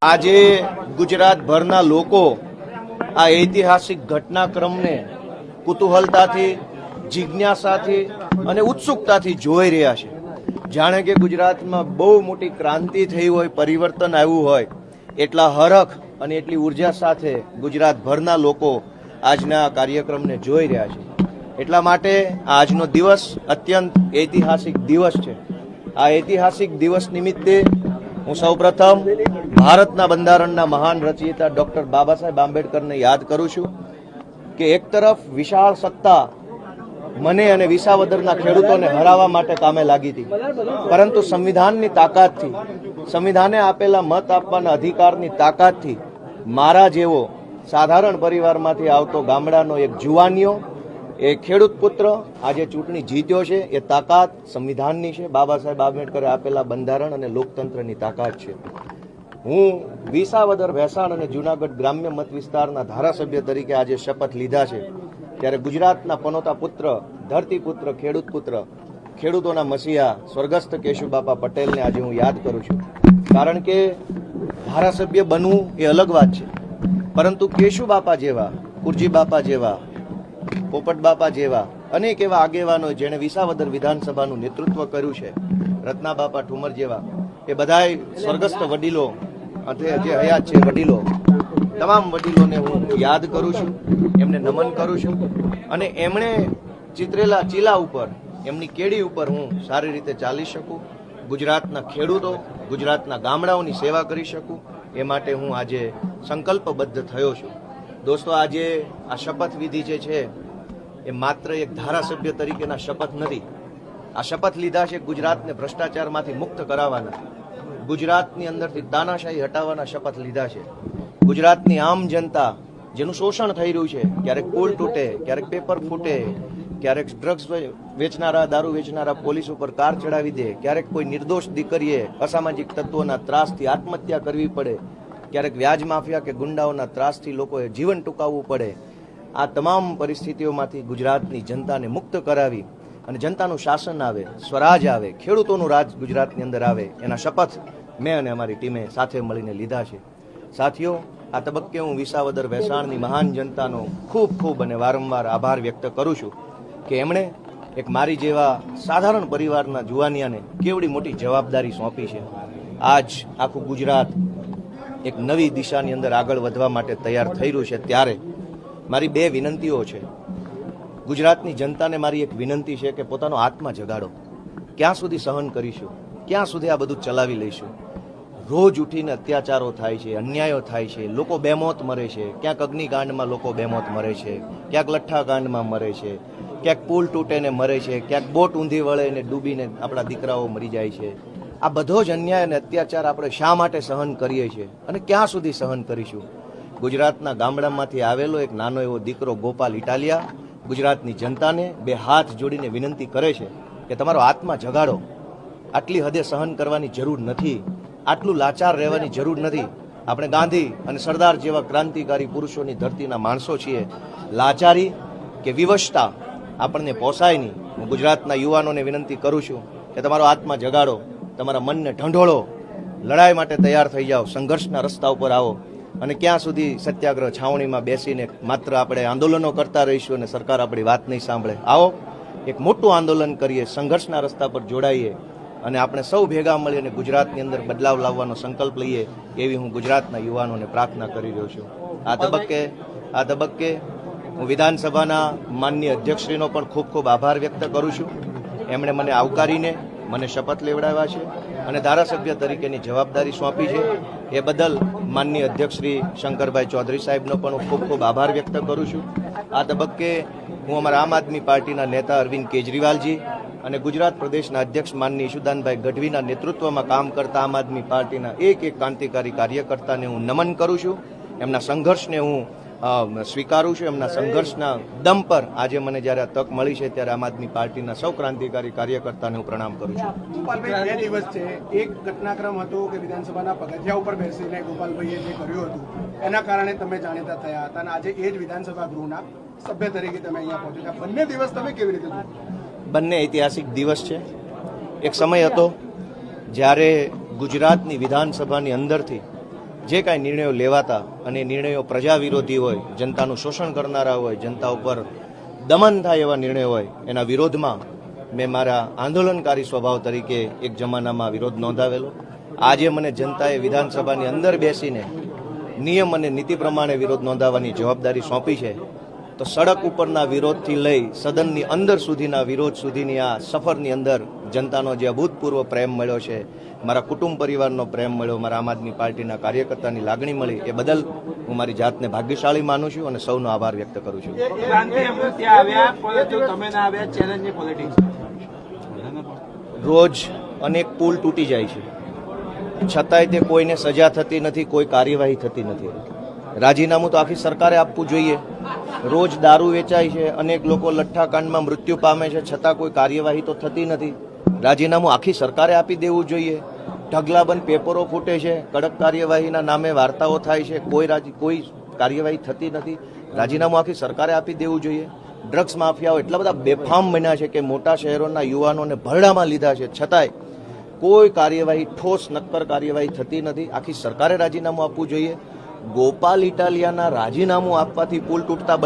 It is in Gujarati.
આજે ગુજરાતભરના લોકો આ ઐતિહાસિક ઘટનાક્રમને કુતૂહલતાથી, જિજ્ઞાસાથી અને ઉત્સુકતાથી જોઈ રહ્યા છે. જાણે કે ગુજરાતમાં બહુ મોટી ક્રાંતિ થઈ હોય, પરિવર્તન આવ્યું હોય, એટલા હરખ અને એટલી ઉર્જા સાથે ગુજરાતભરના લોકો આજના કાર્યક્રમને જોઈ રહ્યા છે. એટલા માટે આજનો દિવસ અત્યંત ઐતિહાસિક દિવસ છે. આ ઐતિહાસિક દિવસ નિમિત્તે હું સૌપ્રથમ ભારતના બંધારણના મહાન રચયિતા ડોક્ટર બાબા સાહેબ આંબેડકરને યાદ કરું છું કે એક તરફ વિશાળ સત્તા મને અને વિસાવદરના ખેડૂતોને હરાવવા માટે કામે લાગી હતી, પરંતુ સંવિધાનની તાકાતથી, સંવિધાને આપેલા મત આપવાના અધિકારની તાકાતથી મારા જેવો સાધારણ પરિવારમાંથી આવતો ગામડાનો એક જુવાનિયો, એ ખેડૂત પુત્ર આજે ચૂંટણી જીત્યો છે. એ તાકાત સંવિધાનની છે, બાબા સાહેબ આંબેડકરે આપેલા બંધારણ અને લોકતંત્રની તાકાત છે. હું વિસાવદર, ભેસાણ અને જૂનાગઢ ગ્રામ્ય મત વિસ્તારના ધારાસભ્ય તરીકે આજે શપથ લીધા છે, ત્યારે ગુજરાતના પનોતા પુત્ર, ધરતીપુત્ર, ખેડૂત પુત્ર, ખેડૂતોના મસીહા સ્વર્ગસ્થ કેશુબાપા પટેલને આજે હું યાદ કરું છું. કારણ કે ધારાસભ્ય બનવું એ અલગ વાત છે, પરંતુ કેશુબાપા જેવા, કુરજી બાપા જેવા, પોપટ બાપા જેવા અનેક એવા આગેવાનો જેણે વિસાવદર વિધાનસભાનું નેતૃત્વ કર્યું છે, રત્ના બાપા ઠુમર જેવા, એ બધાય સ્વર્ગસ્થ વડીલો, જે હયાત છે વડીલો, તમામ વડીલોને હું યાદ કરું છું, એમને નમન કરું છું. અને એમણે ચિતરેલા ચીલા ઉપર, એમની કેડી ઉપર હું સારી રીતે ચાલી શકું, ગુજરાતના ખેડૂતો, ગુજરાતના ગામડાઓની સેવા કરી શકું, એ માટે હું આજે સંકલ્પબદ્ધ થયો છું. દોસ્તો, આજે આ શપથવિધિ જે છે એ માત્ર એક ધારાસભ્ય તરીકેના શપથ નથી. આ શપથ લીધા છે ગુજરાતને ભ્રષ્ટાચારમાંથી મુક્ત કરાવવાના, ગુજરાતની અંદરથી તાનાશાહી હટાવવાના શપથ લીધા છે. ગુજરાતની આમ જનતા જેનું શોષણ થઈ રહ્યું છે, ક્યારેક પુલ તૂટે, ક્યારેક પેપર ફૂટે, ક્યારેક ડ્રગ્સ વેચનારા, દારૂ વેચનારા પોલીસ ઉપર કાર ચડાવી દે, ક્યારેક કોઈ નિર્દોષ દીકરીએ અસામાજિક તત્વોના ત્રાસથી આત્મહત્યા કરવી પડે, ક્યારેક વ્યાજ માફિયા કે ગુંડાઓના ત્રાસથી લોકોએ જીવન ટૂંકાવવું પડે. આ તમામ પરિસ્થિતિઓમાંથી ગુજરાતની જનતાને મુક્ત કરાવી અને જનતાનું શાસન આવે, સ્વરાજ આવે, ખેડૂતોનું રાજ ગુજરાતની અંદર આવે, એના શપથ મેં અને અમારી ટીમે સાથે મળીને લીધા છે. સાથીઓ, આ તબક્કે હું વિસાવદર ભેસાણની મહાન જનતાનો ખૂબ ખૂબ અને વારંવાર આભાર વ્યક્ત કરું છું કે એમણે એક મારી જેવા સાધારણ પરિવારના જુવાનિયાને કેવડી મોટી જવાબદારી સોંપી છે. આજ આખું ગુજરાત એક નવી દિશાની અંદર આગળ વધવા માટે તૈયાર થઈ રહ્યું છે. ત્યારે મારી બે વિનંતીઓ છે. ગુજરાતની જનતાને મારી એક વિનંતી છે કે પોતાનો આત્મા જગાડો. ક્યાં સુધી સહન કરીશું? ક્યાં સુધી આ બધું ચલાવી લઈશું? રોજ ઉઠીને અત્યાચારો થાય છે, અન્યાયો થાય છે, લોકો બેમોત મરે છે. ક્યાંક અગ્નિકાંડમાં લોકો બેમોત મરે છે, ક્યાંક લઠ્ઠાકાંડમાં મરે છે, ક્યાંક પુલ તૂટેને મરે છે, ક્યાંક બોટ ઊંધી વળે ને ડૂબીને આપણા દીકરાઓ મરી જાય છે. આ બધો જ અન્યાય અને અત્યાચાર આપણે શા માટે સહન કરીએ છીએ અને ક્યાં સુધી સહન કરીશું? ગુજરાતના ગામડામાંથી આવેલો એક નાનો એવો દીકરો ગોપાલ ઇટાલિયા ગુજરાતની જનતાને બે હાથ જોડીને વિનંતી કરે છે કે તમારો આત્મા જગાડો. આટલી હદે સહન કરવાની જરૂર નથી, આટલું લાચાર રહેવાની જરૂર નથી. આપણે ગાંધી અને સરદાર જેવા ક્રાંતિકારી પુરુષોની ધરતીના માણસો છીએ. લાચારી કે વિવશતા આપણને પોસાય નહીં. હું ગુજરાતના યુવાનોને વિનંતી કરું છું કે તમારો આત્મા જગાડો, તમારા મનને ઢંઢોળો, લડાઈ માટે તૈયાર થઈ જાઓ, સંઘર્ષના રસ્તા ઉપર આવો. અને ક્યાં સુધી સત્યાગ્રહ છાવણીમાં બેસીને માત્ર આપણે આંદોલનો કરતા રહીશું અને સરકાર આપણી વાત નહીં સાંભળે? આવો એક મોટું આંદોલન કરીએ, સંઘર્ષના રસ્તા પર જોડાઈએ અને આપણે સૌ ભેગા મળીને ગુજરાતની અંદર બદલાવ લાવવાનો સંકલ્પ લઈએ, એવી હું ગુજરાતના યુવાનોને પ્રાર્થના કરી રહ્યો છું. આ તબક્કે હું વિધાનસભાના માનનીય અધ્યક્ષશ્રીનો પણ ખૂબ ખૂબ આભાર વ્યક્ત કરું છું. એમણે મને આવકારીને મને શપથ લેવડાવ્યા છે અને ધારાસભ્ય તરીકેની જવાબદારી સોંપી છે. એ બદલ માનનીય અધ્યક્ષ શ્રી શંકરભાઈ ચૌધરી સાહેબનો પણ હું ખૂબ ખૂબ આભાર વ્યક્ત કરું છું. આ તબક્કે હું અમારા આમ આદમી પાર્ટીના નેતા અરવિંદ કેજરીવાલજી અને ગુજરાત પ્રદેશના અધ્યક્ષ માનનીય ઈશુદાનભાઈ ગઢવીના નેતૃત્વમાં કામ કરતા આમ આદમી પાર્ટીના એક ક્રાંતિકારી કાર્યકર્તાને હું નમન કરું છું. એમના સંઘર્ષને હું સ્વીકારું છું. એમના સંઘર્ષના દમ પર આજે મને જ્યારે આ તક મળી છે ત્યારે આમ આદમી પાર્ટીના સૌ ક્રાંતિકારી કાર્યકર્તાને હું પ્રણામ કરું છું. ગોપાલભાઈ, 2 દિવસ છે, એક ઘટનાક્રમ હતો કે વિધાનસભાના પગથિયા ઉપર બેસીને ગોપાલભાઈએ જે કર્યું હતું એના કારણે તમે જાણીતા થયા હતા અને આજે એ જ વિધાનસભા ગૃહના સભ્ય તરીકે તમે અહીંયા પહોંચ્યા. બંને દિવસ તમે કેવી રીતે જોયો? બંને ઐતિહાસિક દિવસ છે. એક સમય હતો જ્યારે ગુજરાતની વિધાનસભાની અંદરથી જે કાંઈ નિર્ણયો લેવાતા અને એ નિર્ણયો પ્રજા વિરોધી હોય, જનતાનું શોષણ કરનારા હોય, જનતા ઉપર દમન થાય એવા નિર્ણયો હોય, એના વિરોધમાં મેં મારા આંદોલનકારી સ્વભાવ તરીકે એક જમાનામાં વિરોધ નોંધાવેલો. આજે મને જનતાએ વિધાનસભાની અંદર બેસીને નિયમ અને નીતિ પ્રમાણે વિરોધ નોંધાવવાની જવાબદારી સોંપી છે. તો સડક ઉપરના વિરોધથી લઈ સદનની અંદર સુધીના વિરોધ સુધીની આ સફરની અંદર જનતાનો જે અભૂતપૂર્વ પ્રેમ મળ્યો છે, મારા કુટુંબ પરિવારનો પ્રેમ મળ્યો, મારા આમ આદમી પાર્ટીના કાર્યકર્તાની લાગણી મળી, એ બદલ હું મારી જાતને ભાગ્યશાળી માનું છું અને સૌનો આભાર વ્યક્ત કરું છું. રોજ અનેક પુલ તૂટી જાય છે, છતાંય તે કોઈને સજા થતી નથી, કોઈ કાર્યવાહી થતી નથી. રાજીનામું તો આખી સરકારે આપવું જોઈએ. રોજ દારૂ વેચાય છે, અનેક લોકો લઠ્ઠાકાંડમાં મૃત્યુ પામે છે, છતાં કોઈ કાર્યવાહી તો થતી નથી. રાજીનામું આખી સરકારે આપી દેવું જોઈએ. ઢગલાબંધ પેપરો ફૂટે છે, કડક કાર્યવાહીના નામે વાર્તાઓ થાય છે, કોઈ કાર્યવાહી થતી નથી. રાજીનામું આખી સરકારે આપી દેવું જોઈએ. ડ્રગ્સ માફિયાઓ એટલા બધા બેફામ બન્યા છે કે મોટા શહેરોના યુવાનોને ભરડામાં લીધા છે, છતાંય કોઈ કાર્યવાહી, ઠોસ નક્કર કાર્યવાહી થતી નથી. આખી સરકારે રાજીનામું આપવું જોઈએ. ગોપાલ ઇટાલિયાના રાજીનામું આપવાથી પુલ તૂટતા